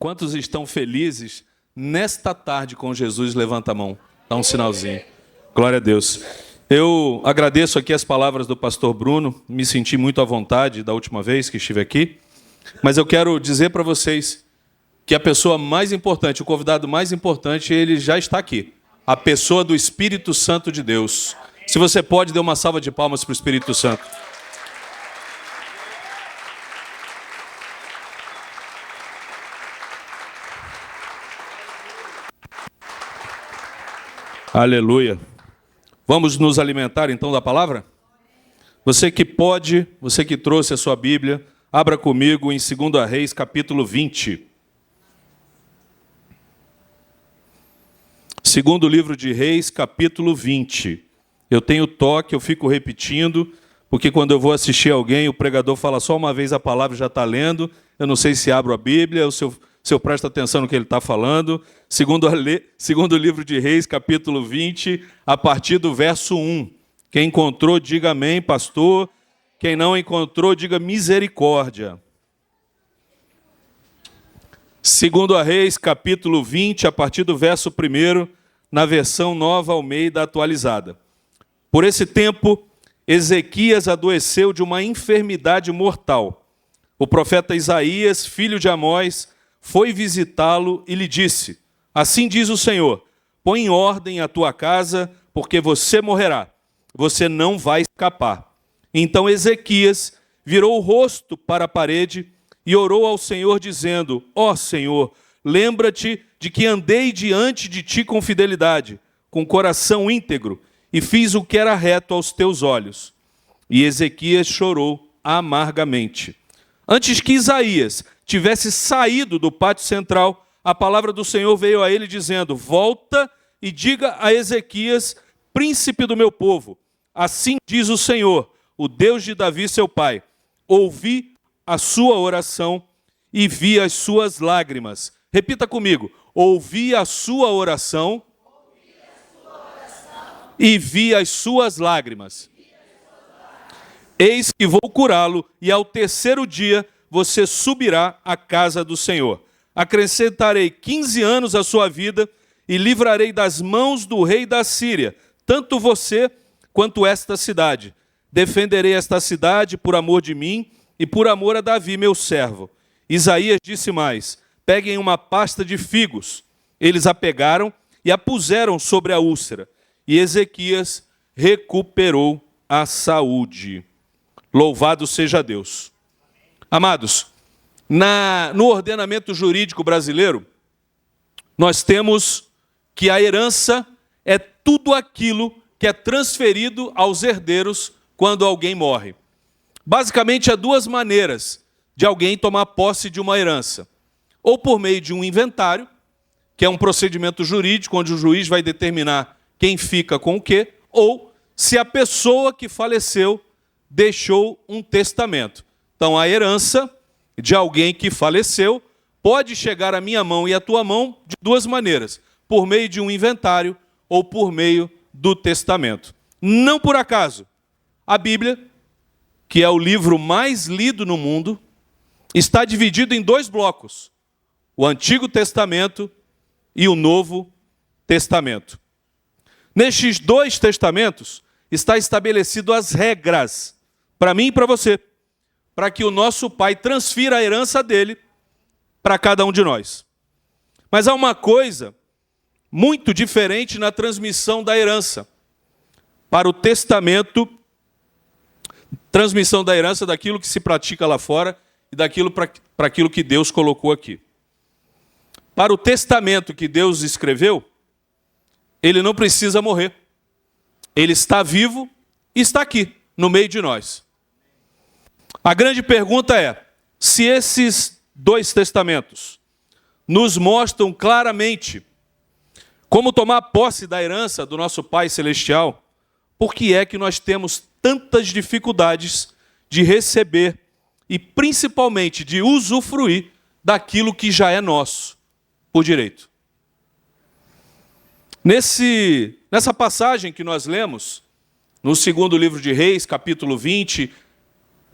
Quantos estão felizes nesta tarde com Jesus? Levanta a mão, dá um sinalzinho. Glória a Deus. Eu agradeço aqui as palavras do pastor Bruno, me senti muito à vontade da última vez que estive aqui, mas eu quero dizer para vocês que a pessoa mais importante, o convidado mais importante, ele já está aqui. A pessoa do Espírito Santo de Deus. Se você pode, dê uma salva de palmas para o Espírito Santo. Aleluia. Vamos nos alimentar então da palavra? Você que pode, você que trouxe a sua Bíblia, abra comigo em 2 Reis, capítulo 20. Segundo livro de Reis, capítulo 20. Eu tenho toque, eu fico repetindo, porque quando eu vou assistir alguém, o pregador fala só uma vez a palavra e já está lendo. Eu não sei se abro a Bíblia, ou se eu presto atenção no que ele está falando. Segundo livro de Reis, capítulo 20, a partir do verso 1. Quem encontrou, diga amém, pastor. Quem não encontrou, diga misericórdia. Segundo Reis, capítulo 20, a partir do verso 1, na versão Nova Almeida atualizada. Por esse tempo, Ezequias adoeceu de uma enfermidade mortal. O profeta Isaías, filho de Amós, foi visitá-lo e lhe disse: assim diz o Senhor, põe em ordem a tua casa, porque você morrerá, você não vai escapar. Então Ezequias virou o rosto para a parede e orou ao Senhor, dizendo: ó Senhor, lembra-te de que andei diante de ti com fidelidade, com coração íntegro, e fiz o que era reto aos teus olhos. E Ezequias chorou amargamente. Antes que Isaías tivesse saído do pátio central, a palavra do Senhor veio a ele dizendo: volta e diga a Ezequias, príncipe do meu povo, assim diz o Senhor, o Deus de Davi seu pai, ouvi a sua oração e vi as suas lágrimas. Repita comigo: ouvi a sua oração e vi as suas lágrimas. Eis que vou curá-lo, e ao terceiro dia você subirá à casa do Senhor. Acrescentarei 15 anos à sua vida e livrarei das mãos do rei da Síria, tanto você quanto esta cidade. Defenderei esta cidade por amor de mim e por amor a Davi, meu servo. Isaías disse mais: peguem uma pasta de figos. Eles a pegaram e a puseram sobre a úlcera. E Ezequias recuperou a saúde. Louvado seja Deus. Amados, no ordenamento jurídico brasileiro, nós temos que a herança é tudo aquilo que é transferido aos herdeiros quando alguém morre. Basicamente, há duas maneiras de alguém tomar posse de uma herança. Ou por meio de um inventário, que é um procedimento jurídico, onde o juiz vai determinar quem fica com o quê, ou se a pessoa que faleceu deixou um testamento. Então, a herança de alguém que faleceu pode chegar à minha mão e à tua mão de duas maneiras: por meio de um inventário ou por meio do testamento. Não por acaso, a Bíblia, que é o livro mais lido no mundo, está dividido em dois blocos: o Antigo Testamento e o Novo Testamento. Nestes dois testamentos está estabelecido as regras para mim e para você, para que o nosso Pai transfira a herança dele para cada um de nós. Mas há uma coisa muito diferente na transmissão da herança. Para o testamento, transmissão da herança daquilo que se pratica lá fora e daquilo para aquilo que Deus colocou aqui. Para o testamento que Deus escreveu, ele não precisa morrer. Ele está vivo e está aqui, no meio de nós. A grande pergunta é: se esses dois testamentos nos mostram claramente como tomar posse da herança do nosso Pai Celestial, por que é que nós temos tantas dificuldades de receber e principalmente de usufruir daquilo que já é nosso por direito? Nessa passagem que nós lemos, no segundo livro de Reis, capítulo 20,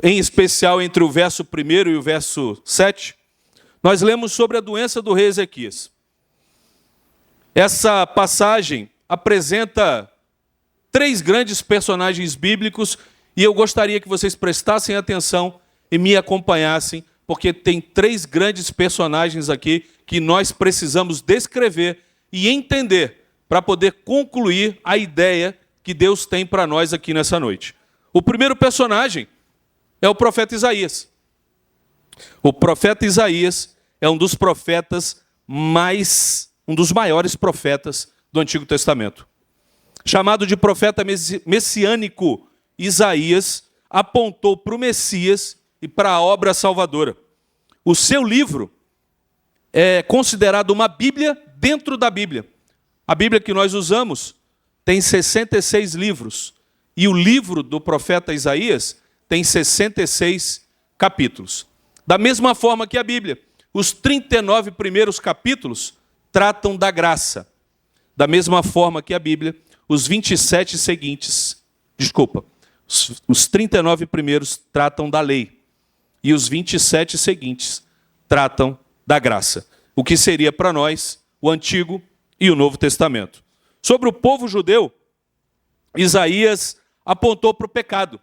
em especial entre o verso 1 e o verso 7, nós lemos sobre a doença do rei Ezequias. Essa passagem apresenta 3 grandes personagens bíblicos e eu gostaria que vocês prestassem atenção e me acompanhassem, porque tem 3 grandes personagens aqui que nós precisamos descrever e entender para poder concluir a ideia que Deus tem para nós aqui nessa noite. O primeiro personagem é o profeta Isaías. O profeta Isaías é um dos profetas um dos maiores profetas do Antigo Testamento. Chamado de profeta messiânico, Isaías apontou para o Messias e para a obra salvadora. O seu livro é considerado uma Bíblia dentro da Bíblia. A Bíblia que nós usamos tem 66 livros. E o livro do profeta Isaías tem 66 capítulos. Da mesma forma que a Bíblia, os 39 primeiros capítulos tratam da graça. Da mesma forma que a Bíblia, os 27 seguintes, os 39 primeiros tratam da lei. E os 27 seguintes tratam da graça. O que seria para nós o Antigo e o Novo Testamento. Sobre o povo judeu, Isaías apontou para o pecado.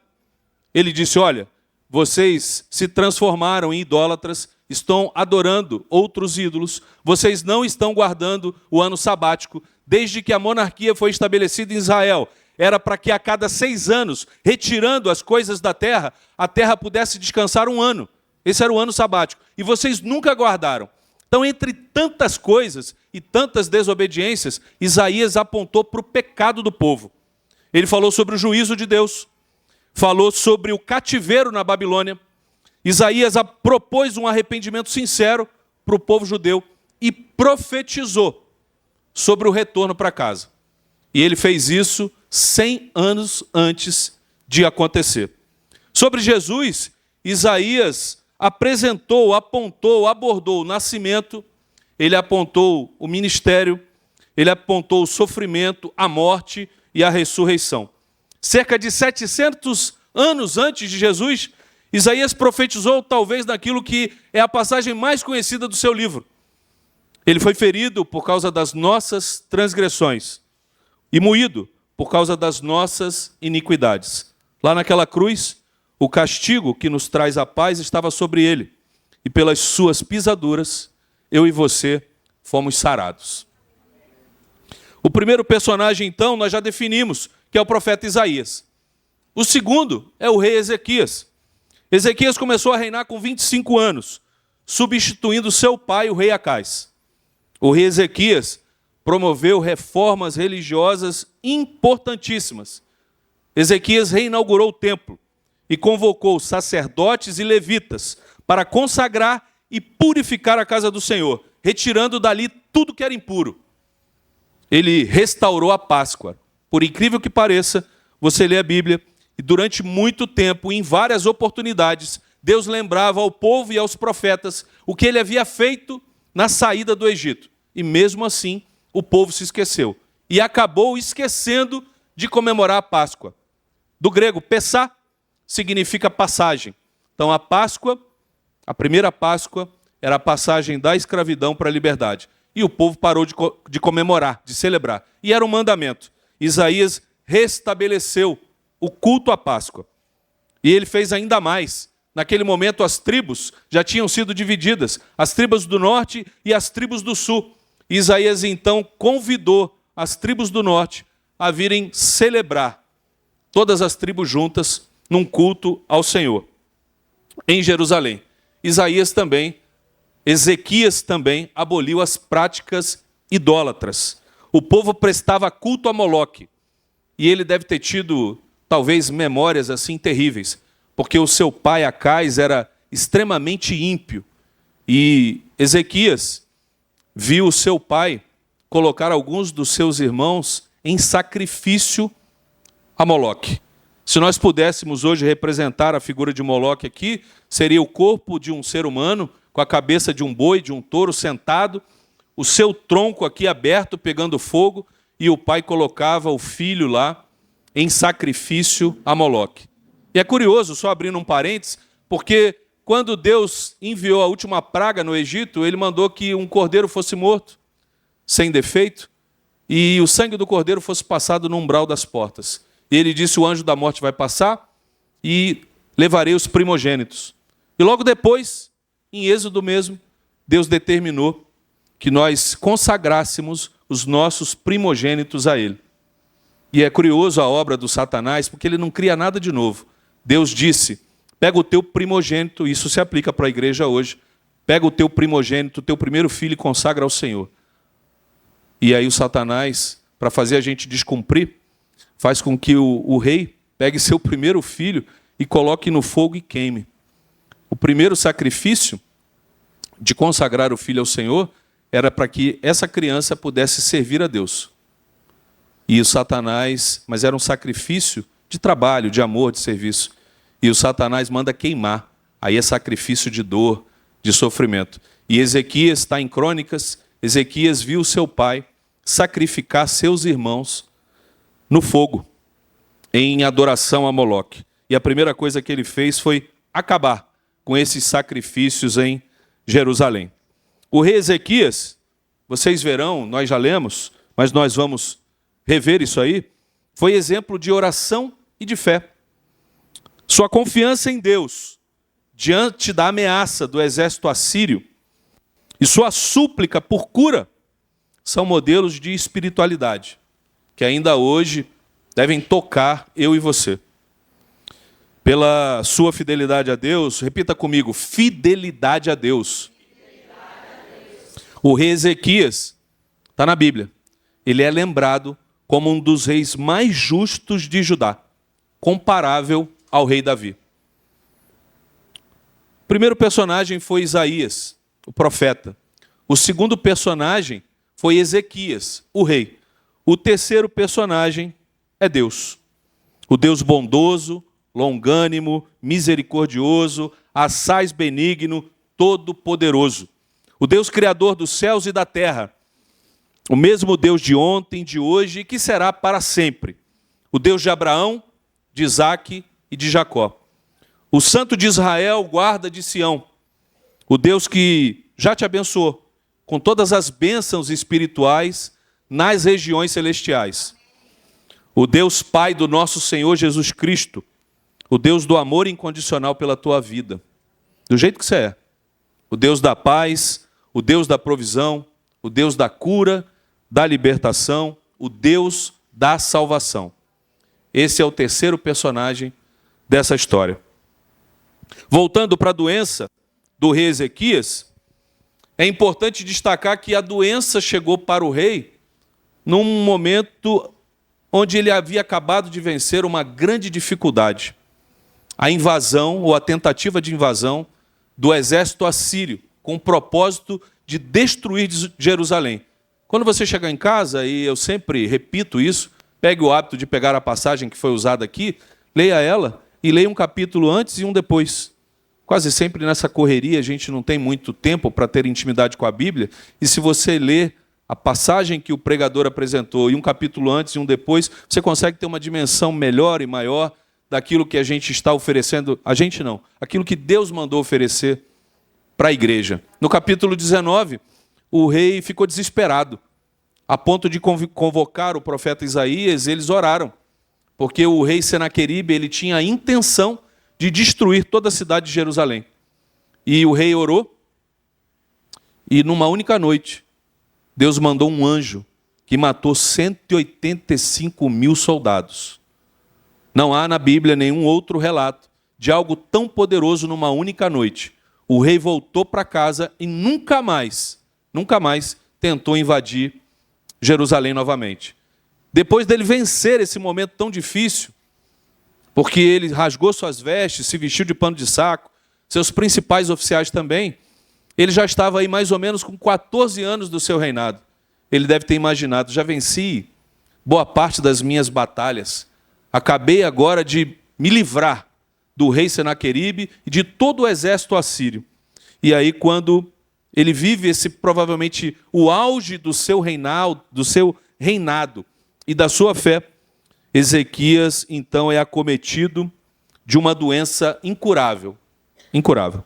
Ele disse, olha, vocês se transformaram em idólatras, estão adorando outros ídolos, vocês não estão guardando o ano sabático, desde que a monarquia foi estabelecida em Israel. Era para que a cada 6 anos, retirando as coisas da terra, a terra pudesse descansar 1 ano. Esse era o ano sabático. E vocês nunca guardaram. Então, entre tantas coisas e tantas desobediências, Isaías apontou para o pecado do povo. Ele falou sobre o juízo de Deus, falou sobre o cativeiro na Babilônia. Isaías propôs um arrependimento sincero para o povo judeu e profetizou sobre o retorno para casa. E ele fez isso 100 anos antes de acontecer. Sobre Jesus, Isaías apresentou, apontou, abordou o nascimento, ele apontou o ministério, ele apontou o sofrimento, a morte e a ressurreição. Cerca de 700 anos antes de Jesus, Isaías profetizou talvez naquilo que é a passagem mais conhecida do seu livro. Ele foi ferido por causa das nossas transgressões e moído por causa das nossas iniquidades. Lá naquela cruz, o castigo que nos traz a paz estava sobre ele, e pelas suas pisaduras, eu e você fomos sarados. O primeiro personagem, então, nós já definimos, que é o profeta Isaías. O segundo é o rei Ezequias. Ezequias começou a reinar com 25 anos, substituindo seu pai, o rei Acais. O rei Ezequias promoveu reformas religiosas importantíssimas. Ezequias reinaugurou o templo e convocou sacerdotes e levitas para consagrar e purificar a casa do Senhor, retirando dali tudo que era impuro. Ele restaurou a Páscoa. Por incrível que pareça, você lê a Bíblia e durante muito tempo, em várias oportunidades, Deus lembrava ao povo e aos profetas o que ele havia feito na saída do Egito. E mesmo assim, o povo se esqueceu. E acabou esquecendo de comemorar a Páscoa. Do grego, Pessá, significa passagem. Então a Páscoa, a primeira Páscoa, era a passagem da escravidão para a liberdade. E o povo parou de comemorar, de celebrar. E era um mandamento. Isaías restabeleceu o culto à Páscoa. E ele fez ainda mais. Naquele momento as tribos já tinham sido divididas, as tribos do norte e as tribos do sul. Isaías então convidou as tribos do norte a virem celebrar, todas as tribos juntas, num culto ao Senhor, em Jerusalém. Ezequias também aboliu as práticas idólatras. O povo prestava culto a Moloque. E ele deve ter tido, talvez, memórias assim terríveis, porque o seu pai Acais era extremamente ímpio. E Ezequias viu o seu pai colocar alguns dos seus irmãos em sacrifício a Moloque. Se nós pudéssemos hoje representar a figura de Moloque aqui, seria o corpo de um ser humano com a cabeça de um boi, de um touro sentado, o seu tronco aqui aberto, pegando fogo, e o pai colocava o filho lá em sacrifício a Moloque. E é curioso, só abrindo um parênteses, porque quando Deus enviou a última praga no Egito, ele mandou que um cordeiro fosse morto, sem defeito, e o sangue do cordeiro fosse passado no umbral das portas. E ele disse, o anjo da morte vai passar e levarei os primogênitos. E logo depois, em Êxodo mesmo, Deus determinou que nós consagrássemos os nossos primogênitos a ele. E é curioso a obra do Satanás, porque ele não cria nada de novo. Deus disse, pega o teu primogênito, isso se aplica para a igreja hoje, pega o teu primogênito, o teu primeiro filho e consagra ao Senhor. E aí o Satanás, para fazer a gente descumprir, faz com que o rei pegue seu primeiro filho e coloque no fogo e queime. O primeiro sacrifício de consagrar o filho ao Senhor era para que essa criança pudesse servir a Deus. E o Satanás, mas era um sacrifício de trabalho, de amor, de serviço. E o Satanás manda queimar. Aí é sacrifício de dor, de sofrimento. E Ezequias está em Crônicas, Ezequias viu seu pai sacrificar seus irmãos no fogo, em adoração a Moloque. E a primeira coisa que ele fez foi acabar com esses sacrifícios em Jerusalém. O rei Ezequias, vocês verão, nós já lemos, mas nós vamos rever isso aí, foi exemplo de oração e de fé. Sua confiança em Deus, diante da ameaça do exército assírio, e sua súplica por cura, são modelos de espiritualidade, que ainda hoje devem tocar eu e você. Pela sua fidelidade a Deus, repita comigo, fidelidade a Deus. O rei Ezequias, está na Bíblia, ele é lembrado como um dos reis mais justos de Judá, comparável ao rei Davi. O primeiro personagem foi Isaías, o profeta. O segundo personagem foi Ezequias, o rei. O terceiro personagem é Deus. O Deus bondoso, longânimo, misericordioso, assaz benigno, todo-poderoso. O Deus criador dos céus e da terra. O mesmo Deus de ontem, de hoje e que será para sempre. O Deus de Abraão, de Isaque e de Jacó. O Santo de Israel, guarda de Sião. O Deus que já te abençoou com todas as bênçãos espirituais nas regiões celestiais. O Deus Pai do nosso Senhor Jesus Cristo. O Deus do amor incondicional pela tua vida. Do jeito que você é. O Deus da paz, o Deus da provisão, o Deus da cura, da libertação, o Deus da salvação. Esse é o terceiro personagem dessa história. Voltando para a doença do rei Ezequias, é importante destacar que a doença chegou para o rei num momento onde ele havia acabado de vencer uma grande dificuldade. A invasão, ou a tentativa de invasão, do exército assírio, com o propósito de destruir Jerusalém. Quando você chegar em casa, e eu sempre repito isso, pegue o hábito de pegar a passagem que foi usada aqui, leia ela e leia um capítulo antes e um depois. Quase sempre nessa correria a gente não tem muito tempo para ter intimidade com a Bíblia, e se você ler a passagem que o pregador apresentou e um capítulo antes e um depois, você consegue ter uma dimensão melhor e maior daquilo que a gente está oferecendo, a gente não, aquilo que Deus mandou oferecer para a igreja. No capítulo 19, o rei ficou desesperado, a ponto de convocar o profeta Isaías. Eles oraram, porque o rei Senaqueribe, ele tinha a intenção de destruir toda a cidade de Jerusalém. E o rei orou, e numa única noite, Deus mandou um anjo que matou 185 mil soldados. Não há na Bíblia nenhum outro relato de algo tão poderoso numa única noite. O rei voltou para casa e nunca mais tentou invadir Jerusalém novamente. Depois dele vencer esse momento tão difícil, porque ele rasgou suas vestes, se vestiu de pano de saco, seus principais oficiais também, ele já estava aí mais ou menos com 14 anos do seu reinado. Ele deve ter imaginado, já venci boa parte das minhas batalhas, acabei agora de me livrar do rei Senaqueribe e de todo o exército assírio. E aí, quando ele vive esse, provavelmente, o auge do seu reinado e da sua fé, Ezequias, então, é acometido de uma doença incurável. Incurável.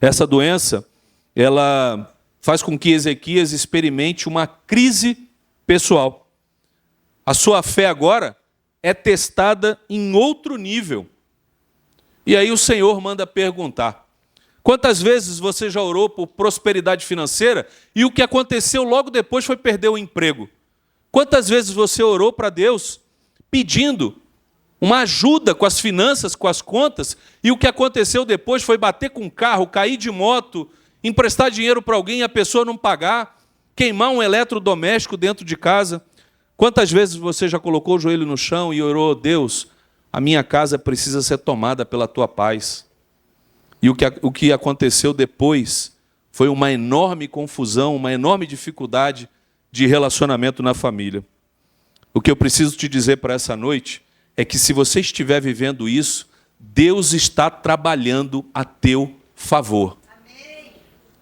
Essa doença, ela faz com que Ezequias experimente uma crise pessoal. A sua fé agora é testada em outro nível. E aí o Senhor manda perguntar: quantas vezes você já orou por prosperidade financeira e o que aconteceu logo depois foi perder o emprego? Quantas vezes você orou para Deus pedindo uma ajuda com as finanças, com as contas, e o que aconteceu depois foi bater com o carro, cair de moto, emprestar dinheiro para alguém e a pessoa não pagar, queimar um eletrodoméstico dentro de casa? Quantas vezes você já colocou o joelho no chão e orou: Deus, a minha casa precisa ser tomada pela tua paz? E o que aconteceu depois foi uma enorme confusão, uma enorme dificuldade de relacionamento na família. O que eu preciso te dizer para essa noite é que, se você estiver vivendo isso, Deus está trabalhando a teu favor. Amém.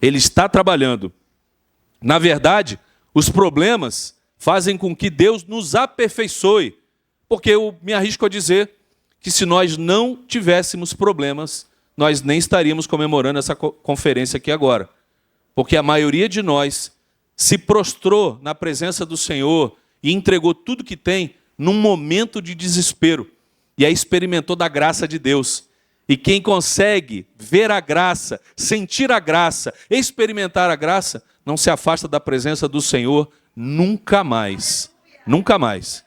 Ele está trabalhando. Na verdade, os problemas fazem com que Deus nos aperfeiçoe, porque eu me arrisco a dizer que, se nós não tivéssemos problemas, nós nem estaríamos comemorando essa conferência aqui agora. Porque a maioria de nós se prostrou na presença do Senhor e entregou tudo que tem num momento de desespero. E aí experimentou da graça de Deus. E quem consegue ver a graça, sentir a graça, experimentar a graça, não se afasta da presença do Senhor nunca mais. Nunca mais.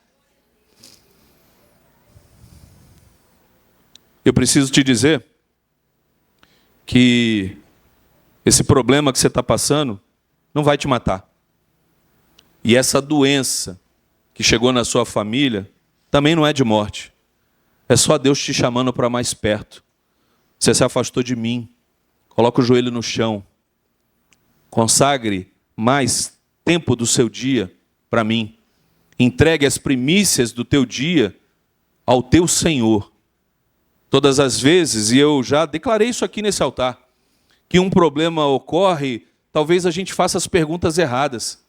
Eu preciso te dizer que esse problema que você está passando não vai te matar. E essa doença que chegou na sua família também não é de morte. É só Deus te chamando para mais perto. Você se afastou de mim. Coloca o joelho no chão. Consagre mais tempo do seu dia para mim. Entregue as primícias do teu dia ao teu Senhor. Todas as vezes, e eu já declarei isso aqui nesse altar, que um problema ocorre, talvez a gente faça as perguntas erradas.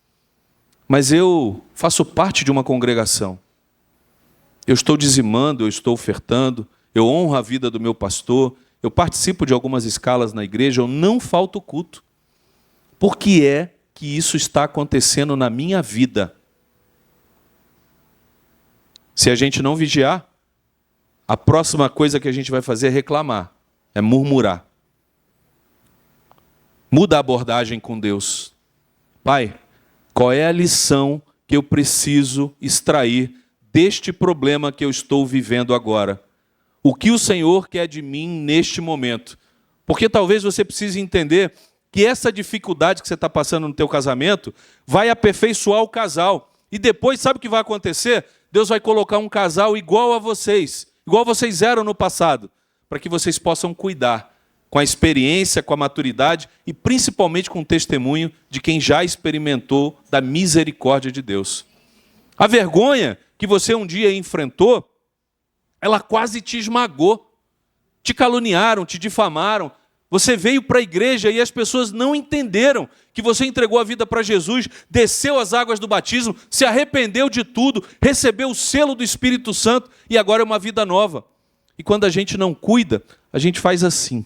Mas eu faço parte de uma congregação. Eu estou dizimando, eu estou ofertando, eu honro a vida do meu pastor, eu participo de algumas escalas na igreja, eu não falto culto. Por que é que isso está acontecendo na minha vida? Se a gente não vigiar, a próxima coisa que a gente vai fazer é reclamar, é murmurar. Muda a abordagem com Deus. Pai, qual é a lição que eu preciso extrair deste problema que eu estou vivendo agora? O que o Senhor quer de mim neste momento? Porque talvez você precise entender que essa dificuldade que você está passando no teu casamento vai aperfeiçoar o casal. E depois, sabe o que vai acontecer? Deus vai colocar um casal igual a vocês, igual vocês eram no passado, para que vocês possam cuidar com a experiência, com a maturidade e principalmente com o testemunho de quem já experimentou da misericórdia de Deus. A vergonha que você um dia enfrentou, ela quase te esmagou. Te caluniaram, te difamaram. Você veio para a igreja e as pessoas não entenderam que você entregou a vida para Jesus, desceu as águas do batismo, se arrependeu de tudo, recebeu o selo do Espírito Santo e agora é uma vida nova. E quando a gente não cuida, a gente faz assim.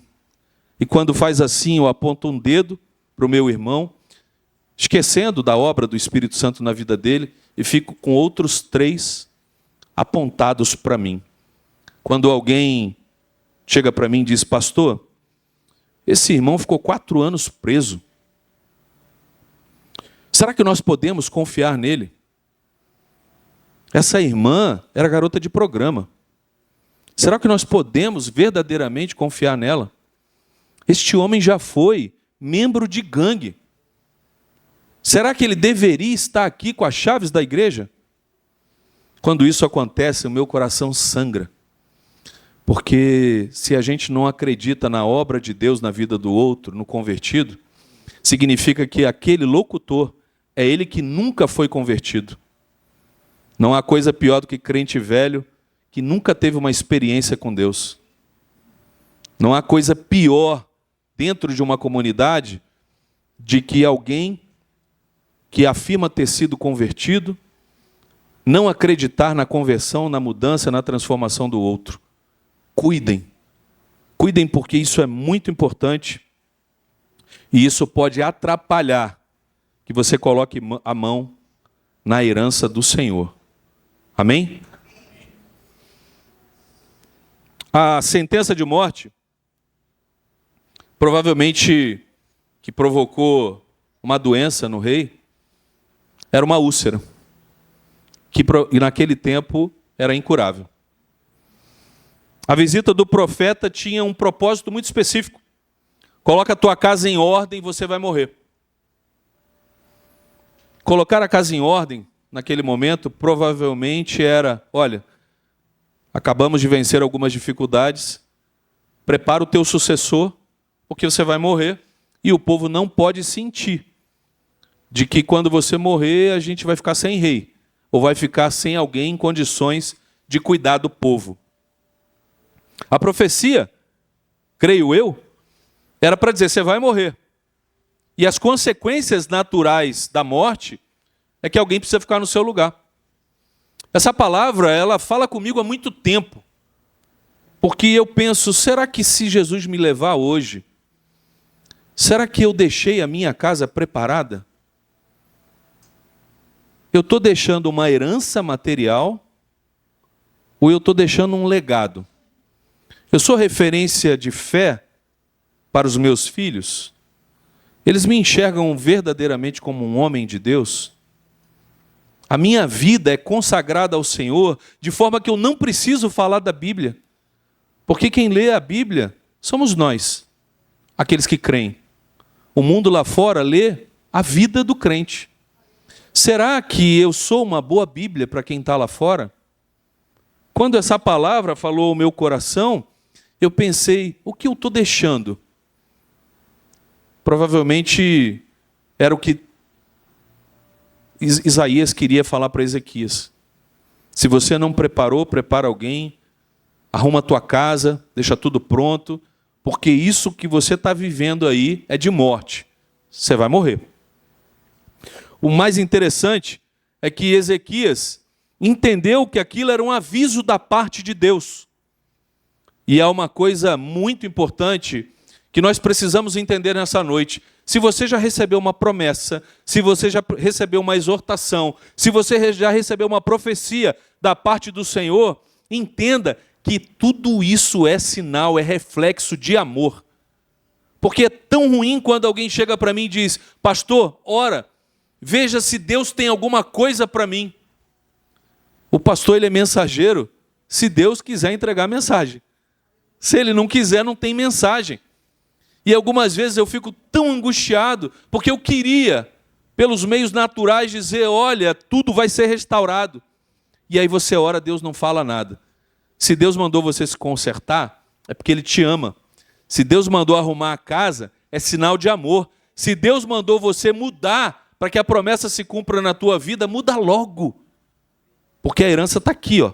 E quando faz assim, eu aponto um dedo para o meu irmão, esquecendo da obra do Espírito Santo na vida dele, e fico com outros 3 apontados para mim. Quando alguém chega para mim e diz: pastor, esse irmão ficou 4 anos preso. Será que nós podemos confiar nele? Essa irmã era garota de programa. Será que nós podemos verdadeiramente confiar nela? Este homem já foi membro de gangue. Será que ele deveria estar aqui com as chaves da igreja? Quando isso acontece, o meu coração sangra. Porque se a gente não acredita na obra de Deus na vida do outro, no convertido, significa que aquele locutor é ele que nunca foi convertido. Não há coisa pior do que crente velho que nunca teve uma experiência com Deus. Não há coisa pior dentro de uma comunidade de que alguém que afirma ter sido convertido não acreditar na conversão, na mudança, na transformação do outro. Cuidem. Cuidem, porque isso é muito importante E isso pode atrapalhar que você coloque a mão na herança do Senhor. Amém? A sentença de morte, provavelmente que provocou uma doença no rei, era uma úlcera, que naquele tempo era incurável. A visita do profeta tinha um propósito muito específico. Coloca a tua casa em ordem, você vai morrer. Colocar a casa em ordem, naquele momento, provavelmente era, olha, acabamos de vencer algumas dificuldades, prepara o teu sucessor, porque você vai morrer, e o povo não pode sentir de que quando você morrer, a gente vai ficar sem rei, ou vai ficar sem alguém em condições de cuidar do povo. A profecia, creio eu, era para dizer, você vai morrer. E as consequências naturais da morte é que alguém precisa ficar no seu lugar. Essa palavra, ela fala comigo há muito tempo. Porque eu penso, será que se Jesus me levar hoje, será que eu deixei a minha casa preparada? Eu estou deixando uma herança material ou eu estou deixando um legado? Eu sou referência de fé para os meus filhos? Eles me enxergam verdadeiramente como um homem de Deus? A minha vida é consagrada ao Senhor, de forma que eu não preciso falar da Bíblia. Porque quem lê a Bíblia somos nós, aqueles que creem. O mundo lá fora lê a vida do crente. Será que eu sou uma boa Bíblia para quem está lá fora? Quando essa palavra falou ao meu coração, eu pensei, o que eu estou deixando? Provavelmente era o que Isaías queria falar para Ezequias. Se você não preparou, prepara alguém, arruma a tua casa, deixa tudo pronto, porque isso que você está vivendo aí é de morte. Você vai morrer. O mais interessante é que Ezequias entendeu que aquilo era um aviso da parte de Deus. E há uma coisa muito importante que nós precisamos entender nessa noite. Se você já recebeu uma promessa, se você já recebeu uma exortação, se você já recebeu uma profecia da parte do Senhor, entenda que tudo isso é sinal, é reflexo de amor. Porque é tão ruim quando alguém chega para mim e diz, pastor, ora, veja se Deus tem alguma coisa para mim. O pastor, ele é mensageiro, se Deus quiser entregar a mensagem. Se ele não quiser, não tem mensagem. E algumas vezes eu fico tão angustiado, porque eu queria, pelos meios naturais, dizer, olha, tudo vai ser restaurado. E aí você ora, Deus não fala nada. Se Deus mandou você se consertar, é porque Ele te ama. Se Deus mandou arrumar a casa, é sinal de amor. Se Deus mandou você mudar, para que a promessa se cumpra na tua vida, muda logo. Porque a herança está aqui, ó.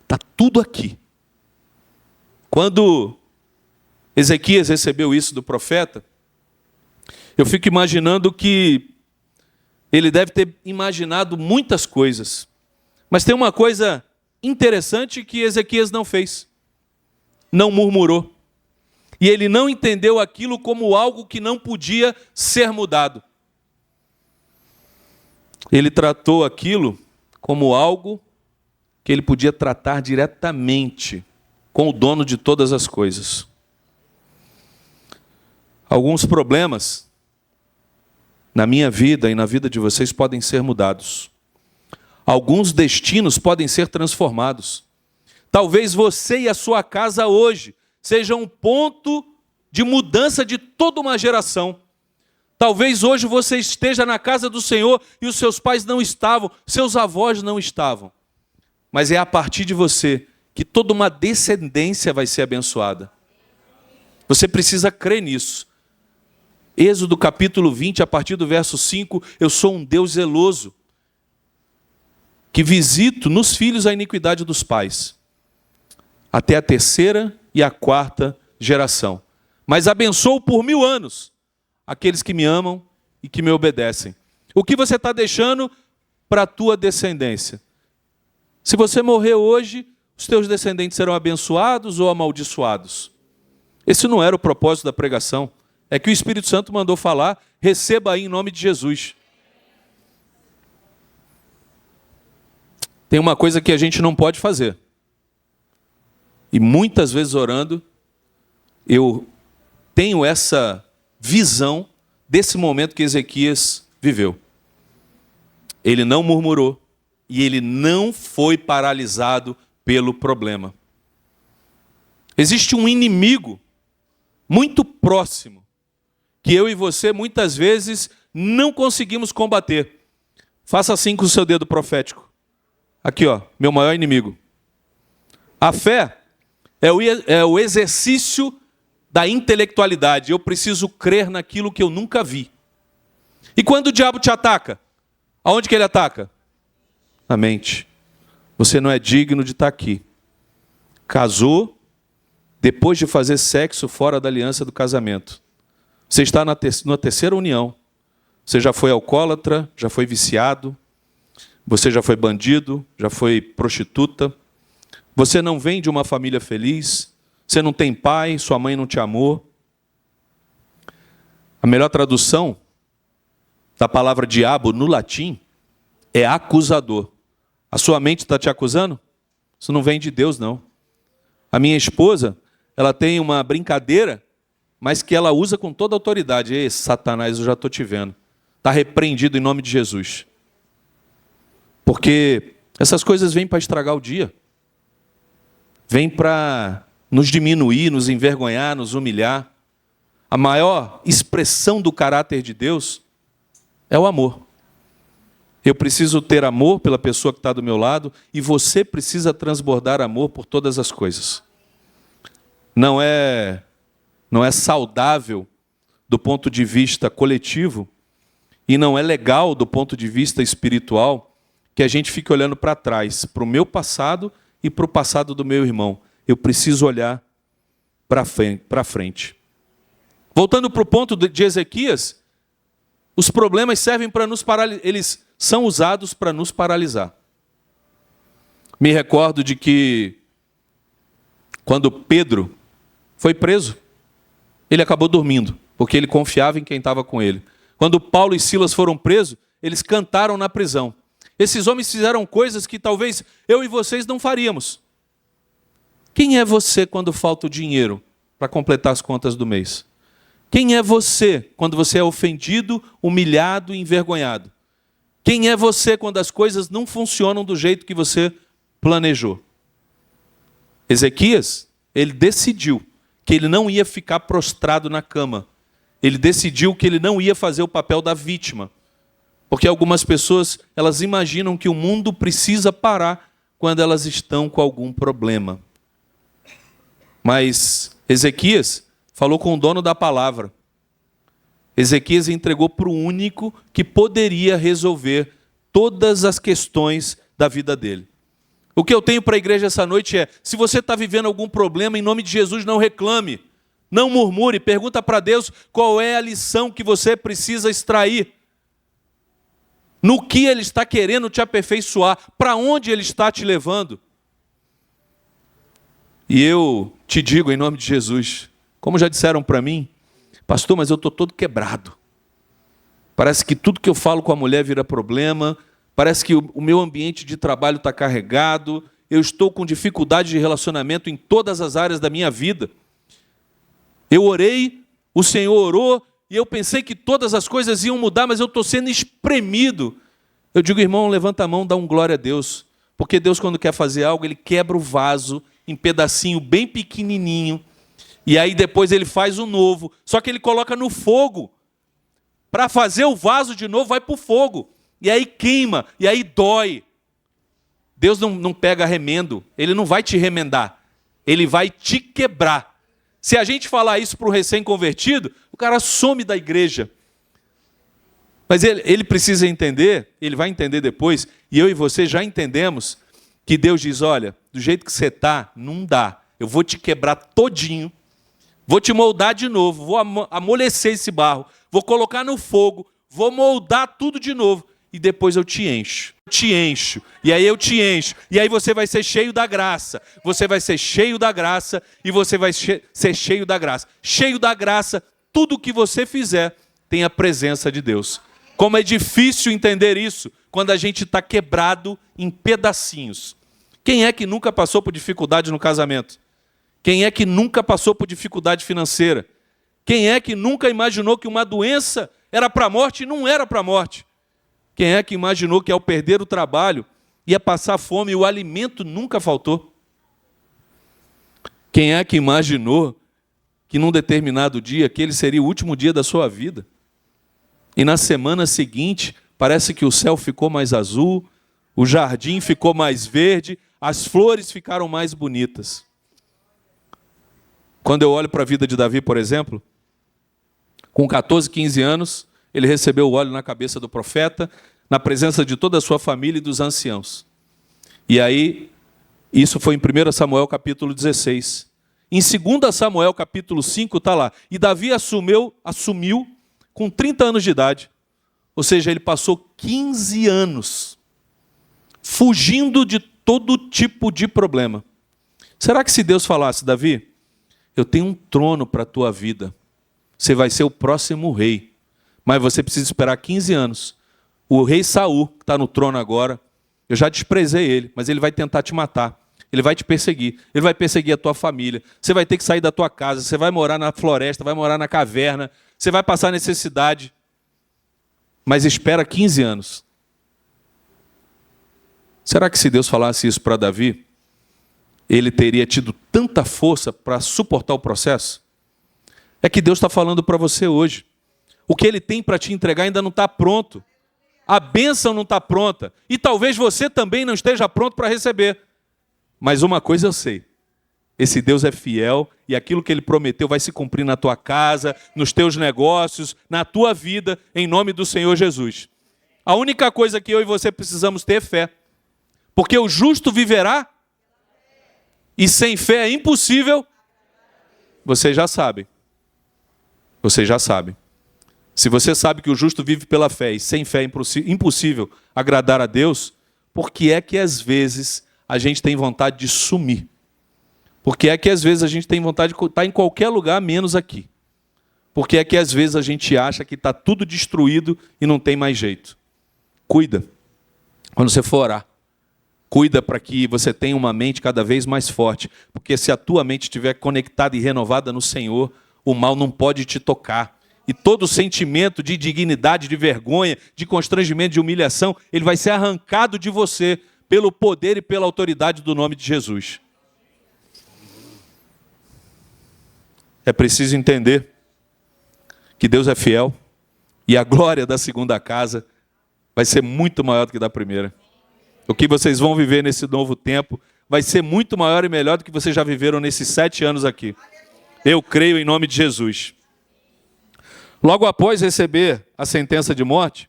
Está tudo aqui. Quando Ezequias recebeu isso do profeta, eu fico imaginando que ele deve ter imaginado muitas coisas. Mas tem uma coisa interessante que Ezequias não fez. Não murmurou. E ele não entendeu aquilo como algo que não podia ser mudado. Ele tratou aquilo como algo que ele podia tratar diretamente com o dono de todas as coisas. Alguns problemas na minha vida e na vida de vocês podem ser mudados. Alguns destinos podem ser transformados. Talvez você e a sua casa hoje sejam um ponto de mudança de toda uma geração. Talvez hoje você esteja na casa do Senhor e os seus pais não estavam, seus avós não estavam. Mas é a partir de você que toda uma descendência vai ser abençoada. Você precisa crer nisso. Êxodo capítulo 20, a partir do verso 5, eu sou um Deus zeloso, que visito nos filhos a iniquidade dos pais, até a 3ª e a 4ª geração. Mas abençoo por 1000 anos aqueles que me amam e que me obedecem. O que você está deixando para a tua descendência? Se você morrer hoje, os teus descendentes serão abençoados ou amaldiçoados? Esse não era o propósito da pregação. É que o Espírito Santo mandou falar, receba aí em nome de Jesus. Tem uma coisa que a gente não pode fazer. E muitas vezes orando, eu tenho essa visão desse momento que Ezequias viveu. Ele não murmurou e ele não foi paralisado pelo problema. Existe um inimigo muito próximo que eu e você muitas vezes não conseguimos combater. Faça assim com o seu dedo profético. Aqui, ó, meu maior inimigo. A fé é o exercício da intelectualidade. Eu preciso crer naquilo que eu nunca vi. E quando o diabo te ataca? Aonde que ele ataca? Na mente. Você não é digno de estar aqui. Casou depois de fazer sexo fora da aliança do casamento. Você está na terceira união. Você já foi alcoólatra, já foi viciado, você já foi bandido, já foi prostituta. Você não vem de uma família feliz, você não tem pai, sua mãe não te amou. A melhor tradução da palavra diabo no latim é acusador. A sua mente está te acusando? Isso não vem de Deus, não. A minha esposa, ela tem uma brincadeira, mas que ela usa com toda a autoridade. Ei, Satanás, eu já estou te vendo. Está repreendido em nome de Jesus. Porque essas coisas vêm para estragar o dia. Vêm para nos diminuir, nos envergonhar, nos humilhar. A maior expressão do caráter de Deus é o amor. Eu preciso ter amor pela pessoa que está do meu lado e você precisa transbordar amor por todas as coisas. Não é saudável do ponto de vista coletivo e não é legal do ponto de vista espiritual que a gente fique olhando para trás, para o meu passado e para o passado do meu irmão. Eu preciso olhar para frente. Voltando para o ponto de Ezequias, os problemas servem para nos paralisar, eles são usados para nos paralisar. Me recordo de que quando Pedro foi preso, ele acabou dormindo, porque ele confiava em quem estava com ele. Quando Paulo e Silas foram presos, eles cantaram na prisão. Esses homens fizeram coisas que talvez eu e vocês não faríamos. Quem é você quando falta o dinheiro para completar as contas do mês? Quem é você quando você é ofendido, humilhado e envergonhado? Quem é você quando as coisas não funcionam do jeito que você planejou? Ezequias, ele decidiu que ele não ia ficar prostrado na cama. Ele decidiu que ele não ia fazer o papel da vítima. Porque algumas pessoas, elas imaginam que o mundo precisa parar quando elas estão com algum problema. Mas Ezequias falou com o dono da palavra. Ezequias entregou para o único que poderia resolver todas as questões da vida dele. O que eu tenho para a igreja essa noite é, se você está vivendo algum problema, em nome de Jesus, não reclame, não murmure, pergunta para Deus qual é a lição que você precisa extrair. No que Ele está querendo te aperfeiçoar, para onde Ele está te levando. E eu te digo em nome de Jesus, como já disseram para mim, pastor, mas eu estou todo quebrado. Parece que tudo que eu falo com a mulher vira problema, parece que o meu ambiente de trabalho está carregado, eu estou com dificuldade de relacionamento em todas as áreas da minha vida. Eu orei, o Senhor orou, e eu pensei que todas as coisas iam mudar, mas eu estou sendo espremido. Eu digo, irmão, levanta a mão, dá um glória a Deus. Porque Deus, quando quer fazer algo, Ele quebra o vaso em pedacinho bem pequenininho, e aí depois Ele faz um novo, só que Ele coloca no fogo. Para fazer o vaso de novo, vai para o fogo. E aí queima, e aí dói. Deus não pega remendo, Ele não vai te remendar, Ele vai te quebrar. Se a gente falar isso para o recém-convertido, o cara some da igreja. Mas ele precisa entender, ele vai entender depois, e eu e você já entendemos, que Deus diz, olha, do jeito que você está, não dá. Eu vou te quebrar todinho, vou te moldar de novo, vou amolecer esse barro, vou colocar no fogo, vou moldar tudo de novo, e depois eu te encho, e aí eu te encho, e aí você vai ser cheio da graça, você vai ser cheio da graça, e você vai ser cheio da graça. Cheio da graça, tudo que você fizer tem a presença de Deus. Como é difícil entender isso quando a gente está quebrado em pedacinhos. Quem é que nunca passou por dificuldade no casamento? Quem é que nunca passou por dificuldade financeira? Quem é que nunca imaginou que uma doença era para a morte e não era para a morte? Quem é que imaginou que ao perder o trabalho ia passar fome e o alimento nunca faltou? Quem é que imaginou que num determinado dia aquele seria o último dia da sua vida? E na semana seguinte, parece que o céu ficou mais azul, o jardim ficou mais verde, as flores ficaram mais bonitas. Quando eu olho para a vida de Davi, por exemplo, com 14, 15 anos, ele recebeu o óleo na cabeça do profeta, na presença de toda a sua família e dos anciãos. E aí, isso foi em 1 Samuel capítulo 16. Em 2 Samuel capítulo 5 está lá. E Davi assumiu com 30 anos de idade. Ou seja, ele passou 15 anos fugindo de todo tipo de problema. Será que se Deus falasse, Davi, eu tenho um trono para a tua vida, você vai ser o próximo rei, mas você precisa esperar 15 anos. O rei Saul, que está no trono agora, eu já desprezei ele, mas ele vai tentar te matar. Ele vai te perseguir, ele vai perseguir a tua família. Você vai ter que sair da tua casa, você vai morar na floresta, vai morar na caverna, você vai passar necessidade. Mas espera 15 anos. Será que se Deus falasse isso para Davi, ele teria tido tanta força para suportar o processo? É que Deus está falando para você hoje. O que Ele tem para te entregar ainda não está pronto. A bênção não está pronta. E talvez você também não esteja pronto para receber. Mas uma coisa eu sei. Esse Deus é fiel e aquilo que Ele prometeu vai se cumprir na tua casa, nos teus negócios, na tua vida, em nome do Senhor Jesus. A única coisa que eu e você precisamos ter é fé. Porque o justo viverá e sem fé é impossível. Vocês já sabem. Vocês já sabem. Se você sabe que o justo vive pela fé e sem fé é impossível agradar a Deus, por que é que às vezes a gente tem vontade de sumir? Por que é que às vezes a gente tem vontade de estar em qualquer lugar menos aqui? Por que é que às vezes a gente acha que está tudo destruído e não tem mais jeito? Cuida. Quando você for orar, cuida para que você tenha uma mente cada vez mais forte. Porque se a tua mente estiver conectada e renovada no Senhor, o mal não pode te tocar. E todo sentimento de indignidade, de vergonha, de constrangimento, de humilhação, ele vai ser arrancado de você pelo poder e pela autoridade do nome de Jesus. É preciso entender que Deus é fiel e a glória da segunda casa vai ser muito maior do que da primeira. O que vocês vão viver nesse novo tempo vai ser muito maior e melhor do que vocês já viveram nesses 7 anos aqui. Eu creio em nome de Jesus. Logo após receber a sentença de morte,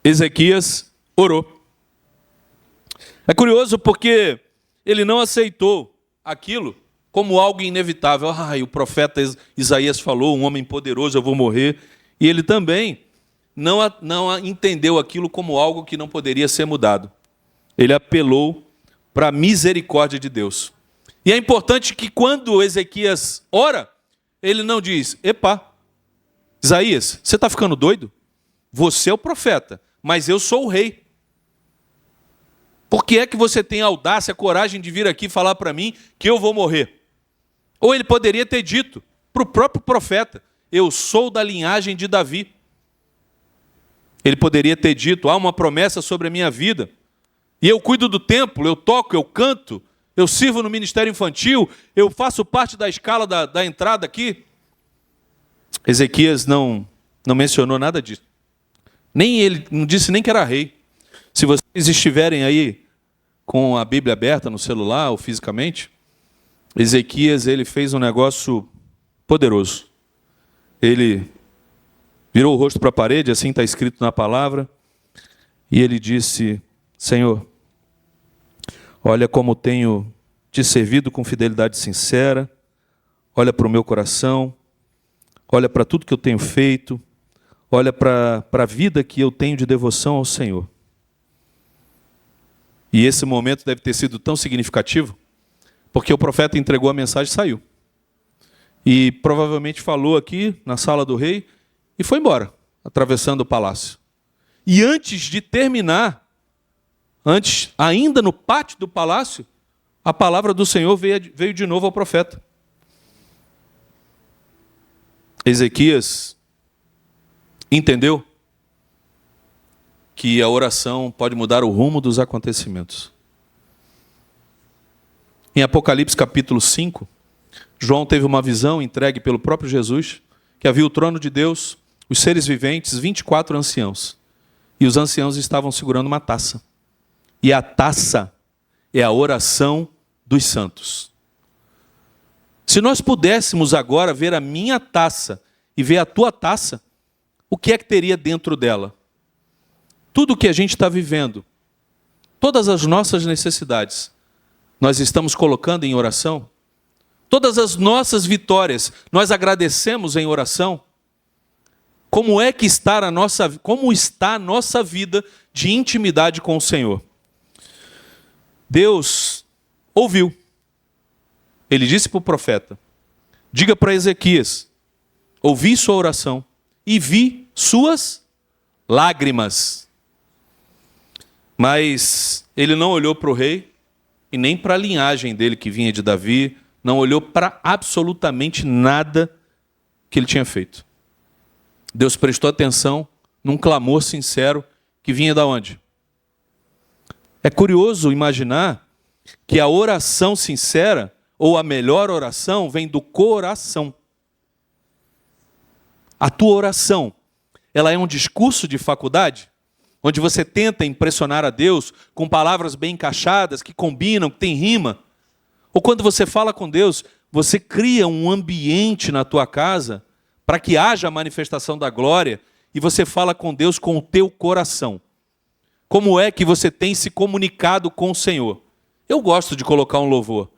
Ezequias orou. É curioso porque ele não aceitou aquilo como algo inevitável. O profeta Isaías falou, um homem poderoso, eu vou morrer. E ele também não entendeu aquilo como algo que não poderia ser mudado. Ele apelou para a misericórdia de Deus. E é importante que quando Ezequias ora, ele não diz, epa, Isaías, você está ficando doido? Você é o profeta, mas eu sou o rei. Por que é que você tem a audácia, a coragem de vir aqui falar para mim que eu vou morrer? Ou ele poderia ter dito para o próprio profeta, eu sou da linhagem de Davi. Ele poderia ter dito, há uma promessa sobre a minha vida, e eu cuido do templo, eu toco, eu canto, eu sirvo no ministério infantil, eu faço parte da escala da entrada aqui. Ezequias não mencionou nada disso. Nem ele, não disse nem que era rei. Se vocês estiverem aí com a Bíblia aberta no celular ou fisicamente, Ezequias ele fez um negócio poderoso. Ele virou o rosto para a parede, assim está escrito na palavra, e ele disse, Senhor, olha como tenho te servido com fidelidade sincera, olha para o meu coração, olha para tudo que eu tenho feito, olha para a vida que eu tenho de devoção ao Senhor. E esse momento deve ter sido tão significativo, Porque o profeta entregou a mensagem e saiu. E provavelmente falou aqui na sala do rei e foi embora, atravessando o palácio. E antes de terminar, ainda no pátio do palácio, a palavra do Senhor veio de novo ao profeta. Ezequias entendeu que a oração pode mudar o rumo dos acontecimentos. Em Apocalipse capítulo 5, João teve uma visão entregue pelo próprio Jesus, que havia o trono de Deus, os seres viventes, 24 anciãos. E os anciãos estavam segurando uma taça. E a taça é a oração dos santos. Se nós pudéssemos agora ver a minha taça e ver a tua taça, o que é que teria dentro dela? Tudo o que a gente está vivendo, todas as nossas necessidades, nós estamos colocando em oração? Todas as nossas vitórias, nós agradecemos em oração? Como está a nossa vida de intimidade com o Senhor? Deus ouviu. Ele disse para o profeta, diga para Ezequias, ouvi sua oração e vi suas lágrimas. Mas ele não olhou para o rei e nem para a linhagem dele que vinha de Davi, não olhou para absolutamente nada que ele tinha feito. Deus prestou atenção num clamor sincero que vinha da onde? É curioso imaginar que a oração sincera, ou a melhor oração, vem do coração. A tua oração, ela é um discurso de faculdade, onde você tenta impressionar a Deus com palavras bem encaixadas, que combinam, que tem rima. Ou quando você fala com Deus, você cria um ambiente na tua casa para que haja a manifestação da glória e você fala com Deus com o teu coração. Como é que você tem se comunicado com o Senhor? Eu gosto de colocar um louvor.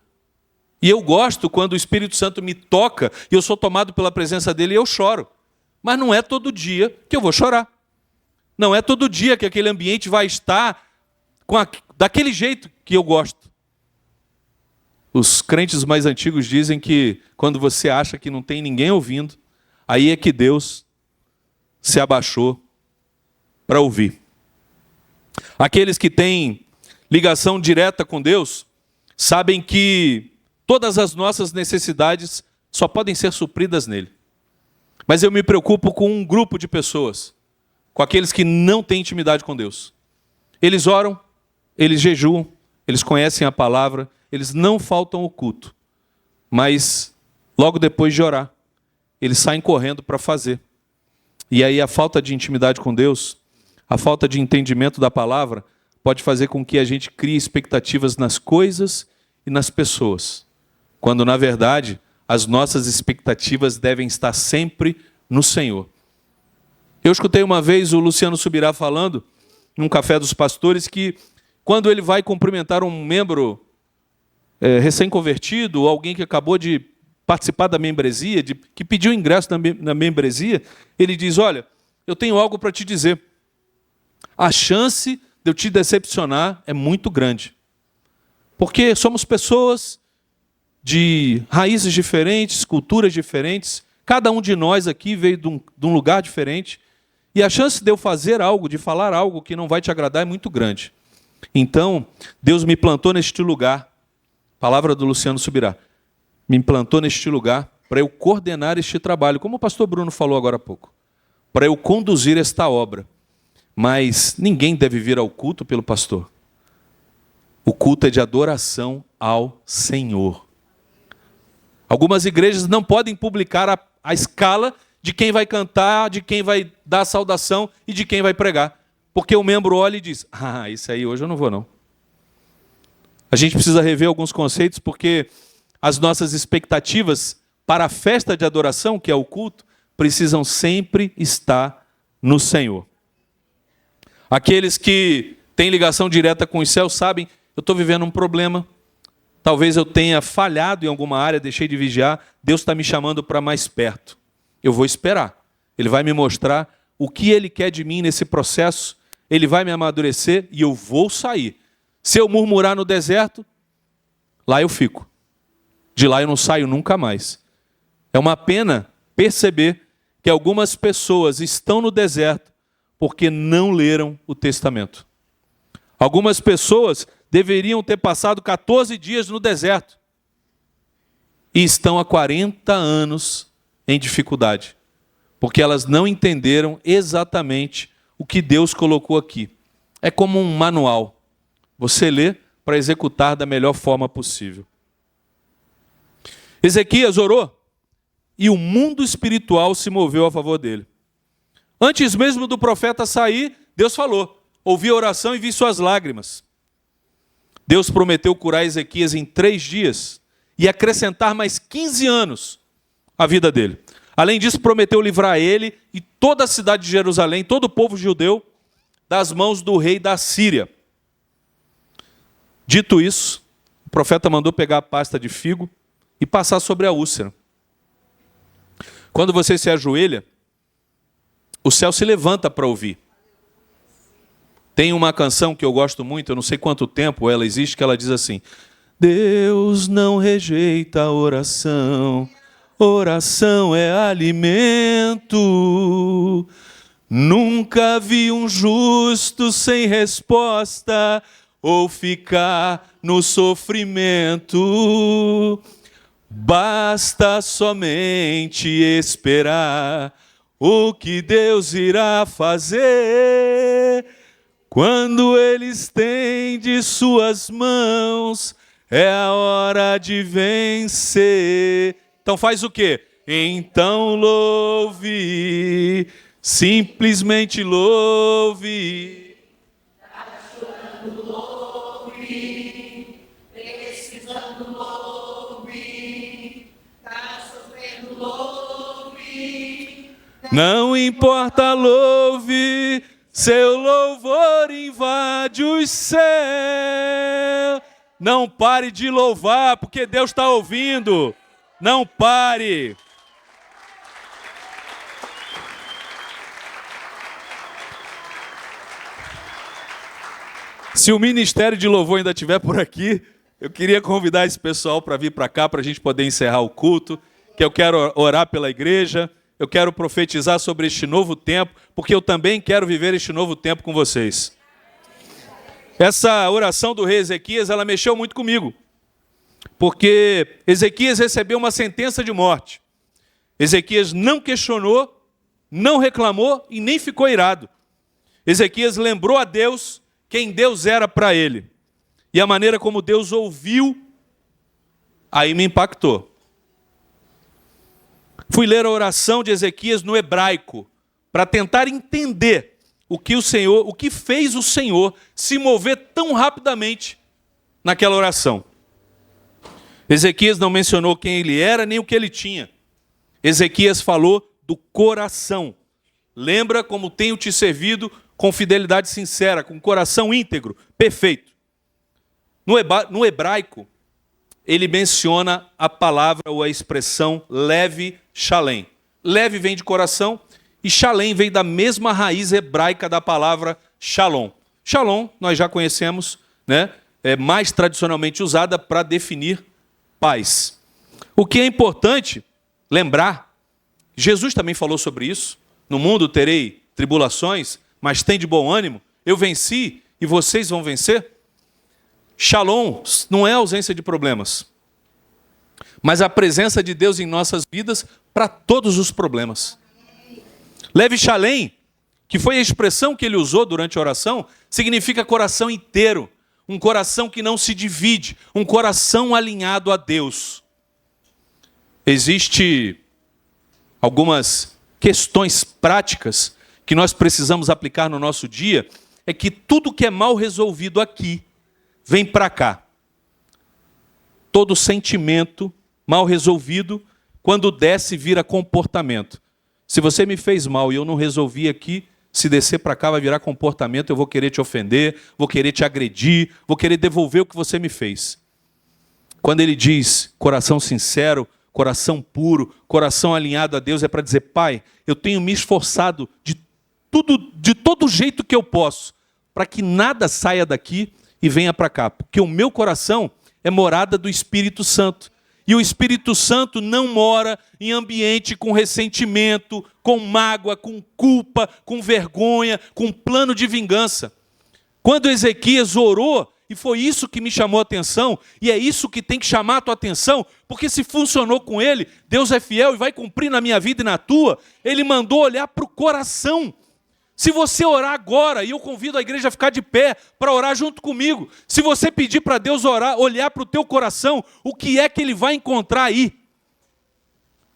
E eu gosto quando o Espírito Santo me toca e eu sou tomado pela presença dele e eu choro. Mas não é todo dia que eu vou chorar. Não é todo dia que aquele ambiente vai estar daquele jeito que eu gosto. Os crentes mais antigos dizem que quando você acha que não tem ninguém ouvindo, aí é que Deus se abaixou para ouvir. Aqueles que têm ligação direta com Deus sabem que todas as nossas necessidades só podem ser supridas nele. Mas eu me preocupo com um grupo de pessoas, com aqueles que não têm intimidade com Deus. Eles oram, eles jejuam, eles conhecem a palavra, eles não faltam ao culto. Mas logo depois de orar, eles saem correndo para fazer. E aí a falta de intimidade com Deus, a falta de entendimento da palavra, pode fazer com que a gente crie expectativas nas coisas e nas pessoas. Quando, na verdade, as nossas expectativas devem estar sempre no Senhor. Eu escutei uma vez o Luciano Subirá falando, num café dos pastores, que quando ele vai cumprimentar um membro recém-convertido, ou alguém que acabou de participar da membresia, que pediu ingresso na membresia, ele diz, olha, eu tenho algo para te dizer. A chance de eu te decepcionar é muito grande. Porque somos pessoas de raízes diferentes, culturas diferentes, cada um de nós aqui veio de um lugar diferente, e a chance de eu fazer algo, de falar algo que não vai te agradar é muito grande. Então, Deus me plantou neste lugar, palavra do Luciano Subirá, me plantou neste lugar para eu coordenar este trabalho, como o pastor Bruno falou agora há pouco, para eu conduzir esta obra. Mas ninguém deve vir ao culto pelo pastor. O culto é de adoração ao Senhor. Algumas igrejas não podem publicar a escala de quem vai cantar, de quem vai dar a saudação e de quem vai pregar. Porque o membro olha e diz, isso aí hoje eu não vou não. A gente precisa rever alguns conceitos porque as nossas expectativas para a festa de adoração, que é o culto, precisam sempre estar no Senhor. Aqueles que têm ligação direta com os céus sabem, eu estou vivendo um problema, talvez eu tenha falhado em alguma área, deixei de vigiar, Deus está me chamando para mais perto. Eu vou esperar. Ele vai me mostrar o que Ele quer de mim nesse processo, Ele vai me amadurecer e eu vou sair. Se eu murmurar no deserto, lá eu fico. De lá eu não saio nunca mais. É uma pena perceber que algumas pessoas estão no deserto porque não leram o Testamento. Algumas pessoas deveriam ter passado 14 dias no deserto e estão há 40 anos em dificuldade, porque elas não entenderam exatamente o que Deus colocou aqui. É como um manual. Você lê para executar da melhor forma possível. Ezequias orou e o mundo espiritual se moveu a favor dele. Antes mesmo do profeta sair, Deus falou: ouvi a oração e vi suas lágrimas. Deus prometeu curar Ezequias em 3 dias e acrescentar mais 15 anos à vida dele. Além disso, prometeu livrar ele e toda a cidade de Jerusalém, todo o povo judeu, das mãos do rei da Síria. Dito isso, o profeta mandou pegar a pasta de figo e passar sobre a úlcera. Quando você se ajoelha, o céu se levanta para ouvir. Tem uma canção que eu gosto muito, eu não sei quanto tempo ela existe, que ela diz assim: Deus não rejeita a oração, oração é alimento. Nunca vi um justo sem resposta ou ficar no sofrimento. Basta somente esperar o que Deus irá fazer. Quando Ele estende suas mãos, é a hora de vencer. Então faz o quê? Então louve, simplesmente louve. Está chorando, louve. Precisando, louve. Está sofrendo, louve. Não importa, louve. Seu louvor invade os céus. Não pare de louvar, porque Deus está ouvindo. Não pare. Se o ministério de louvor ainda estiver por aqui, eu queria convidar esse pessoal para vir para cá, para a gente poder encerrar o culto, que eu quero orar pela igreja, eu quero profetizar sobre este novo tempo, porque eu também quero viver este novo tempo com vocês. Essa oração do rei Ezequias, ela mexeu muito comigo, porque Ezequias recebeu uma sentença de morte. Ezequias não questionou, não reclamou e nem ficou irado. Ezequias lembrou a Deus quem Deus era para ele. E a maneira como Deus ouviu, aí me impactou. Fui ler a oração de Ezequias no hebraico, para tentar entender o que fez o Senhor se mover tão rapidamente naquela oração. Ezequias não mencionou quem ele era, nem o que ele tinha. Ezequias falou do coração. Lembra como tenho te servido com fidelidade sincera, com coração íntegro, perfeito. No hebraico, ele menciona a palavra ou a expressão Lev Shalem. Lev vem de coração e Shalem vem da mesma raiz hebraica da palavra Shalom. Shalom, nós já conhecemos, né? É mais tradicionalmente usada para definir paz. O que é importante lembrar, Jesus também falou sobre isso. No mundo terei tribulações, mas tem de bom ânimo. Eu venci e vocês vão vencer. Shalom não é ausência de problemas, mas a presença de Deus em nossas vidas para todos os problemas. Lev Shalem, que foi a expressão que ele usou durante a oração, significa coração inteiro, um coração que não se divide, um coração alinhado a Deus. Existem algumas questões práticas que nós precisamos aplicar no nosso dia, é que tudo que é mal resolvido aqui, vem para cá. Todo sentimento mal resolvido, quando desce, vira comportamento. Se você me fez mal e eu não resolvi aqui, se descer para cá vai virar comportamento, eu vou querer te ofender, vou querer te agredir, vou querer devolver o que você me fez. Quando ele diz coração sincero, coração puro, coração alinhado a Deus, é para dizer: Pai, eu tenho me esforçado de todo jeito que eu posso, para que nada saia daqui e venha para cá, porque o meu coração é morada do Espírito Santo. E o Espírito Santo não mora em ambiente com ressentimento, com mágoa, com culpa, com vergonha, com plano de vingança. Quando Ezequias orou, e foi isso que me chamou a atenção, e é isso que tem que chamar a tua atenção, porque se funcionou com ele, Deus é fiel e vai cumprir na minha vida e na tua. Ele mandou olhar para o coração. Se você orar agora, e eu convido a igreja a ficar de pé para orar junto comigo, se você pedir para Deus orar, olhar para o teu coração, o que é que ele vai encontrar aí?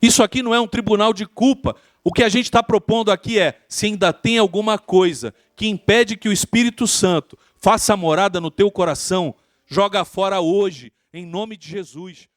Isso aqui não é um tribunal de culpa. O que a gente está propondo aqui é, se ainda tem alguma coisa que impede que o Espírito Santo faça morada no teu coração, joga fora hoje, em nome de Jesus.